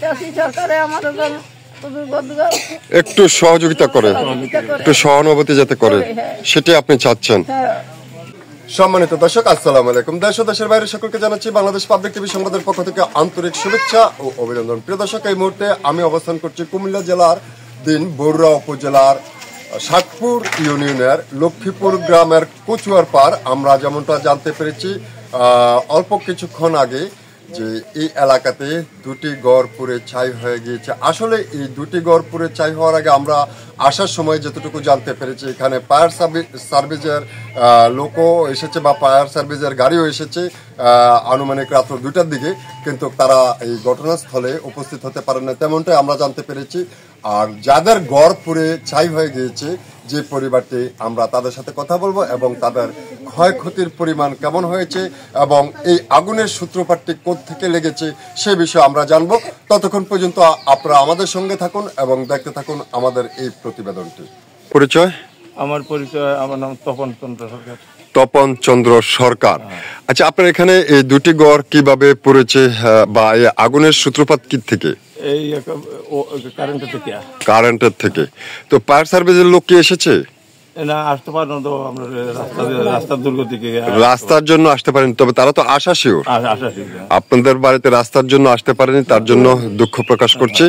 চাইতাছি সরকারে আমাদের একটু সহযোগিতা করে, একটু সহানুভূতি যাতে করে, সেটাই আপনি চাচ্ছেন। সম্মানিত দর্শক, আসসালামু আলাইকুম। দেশ ও দেশের বাইরে সকলকে জানাচ্ছি বাংলাদেশ পাবলিক টিভি সংবাদের পক্ষ থেকে আন্তরিক শুভেচ্ছা ও অভিনন্দন। প্রিয় দর্শক, এই মুহূর্তে আমি অবস্থান করছি কুমিল্লা জেলার বরুড়া উপজেলার ষাটপুর ইউনিয়নের লক্ষ্মীপুর গ্রামের কচুয়ার পাড়। আমরা যেমনটা জানতে পেরেছি অল্প কিছুক্ষণ আগে যে এই এলাকাতে দুটি গড় পুড়ে ছাই হয়ে গিয়েছে। আসলে এই দুটি গড় পুড়ে ছাই হওয়ার আগে আমরা আসার সময় যতটুকু জানতে পেরেছি, এখানে ফায়ার সার্ভিসের লোকও এসেছে বা ফায়ার সার্ভিসের গাড়িও এসেছে আনুমানিক রাত্র 2টার দিকে, কিন্তু তারা এই ঘটনাস্থলে উপস্থিত হতে পারেন না, তেমনটাই আমরা জানতে পেরেছি। আর যাদের গড় পুড়ে ছাই হয়ে গিয়েছে যে পরিবারটি, আমরা তাদের সাথে কথা বলবো এবং তাদের ক্ষয়ক্ষতির পরিমাণ কেমন হয়েছে এবং এই আগুনের সূত্রপাতটি কোত্থেকে লেগেছে সে বিষয়ে আমরা জানবো। ততক্ষণ পর্যন্ত আপনারা আমাদের সঙ্গে থাকুন এবং দেখতে থাকুন আমাদের এই প্রতিবেদনটি। পরিচয়? আমার পরিচয়, আমার নাম তপন চন্দ্র সরকার। তপন চন্দ্র সরকার। আচ্ছা, আপনার এখানে এই দুটি গড় কিভাবে পড়েছে বা এই আগুনের সূত্রপাত কি থেকে? এই কারেন্টের থেকে। তো ফায়ার সার্ভিসের লোক কি এসেছে? না, আসতে পারেন তো, আমরা রাস্তার দুর্গতি রাস্তার জন্য আসতে পারেন, তবে তারা তো আশা শিওর আপনাদের বাড়িতে রাস্তার জন্য আসতে পারেনি, তার জন্য দুঃখ প্রকাশ করছে।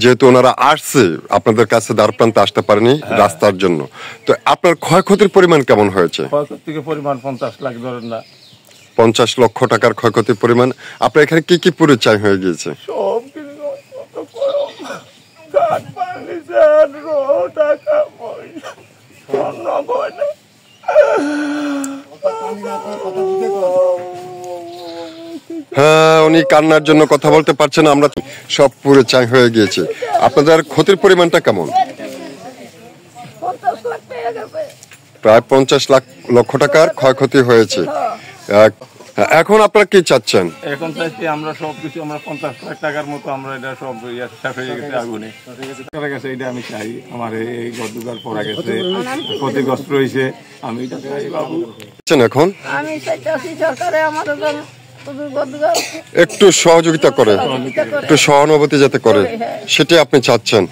যেহেতু ওনারা আসছে আপনাদের কাছে দ্বার প্রান্তে আসতে পারেনি রাস্তার জন্য। তো আপনার ক্ষয়ক্ষতির পরিমাণ কেমন হয়েছে? ক্ষয়ক্ষতির পরিমাণ 50 লাখ ধরেন না, 50 লক্ষ টাকার ক্ষয়ক্ষতির পরিমাণ। আপনার এখানে কি কি পুরো ছাই হয়ে গিয়েছে? সব কিছু হ্যাঁ, উনি কান্নার জন্য কথা বলতে পারছেন। আমরা সব পুরো ছাই হয়ে গিয়েছে। আপনাদের ক্ষতির পরিমাণটা কেমন? প্রায় 50 লক্ষ টাকার ক্ষয়ক্ষতি হয়েছে। এখন আপনারা কি চাচ্ছেন? এখন চাইছি আমরা সবকিছু, আমরা 50 লাখ টাকার মতো আমরা এটা সব শেষ হয়ে গেছে আগুনে। এটা আমি চাই, আমার এই গদুগার পড়া গেছে, ক্ষতিগ্রস্ত হয়েছে, আমি এটা চাই বাবু। এখন আমি চাইতাছি সরকারে আমাদের একটু সহযোগিতা করে, একটু সহানুভূতি যাতে করে, সেটাই আপনি চাচ্ছেন।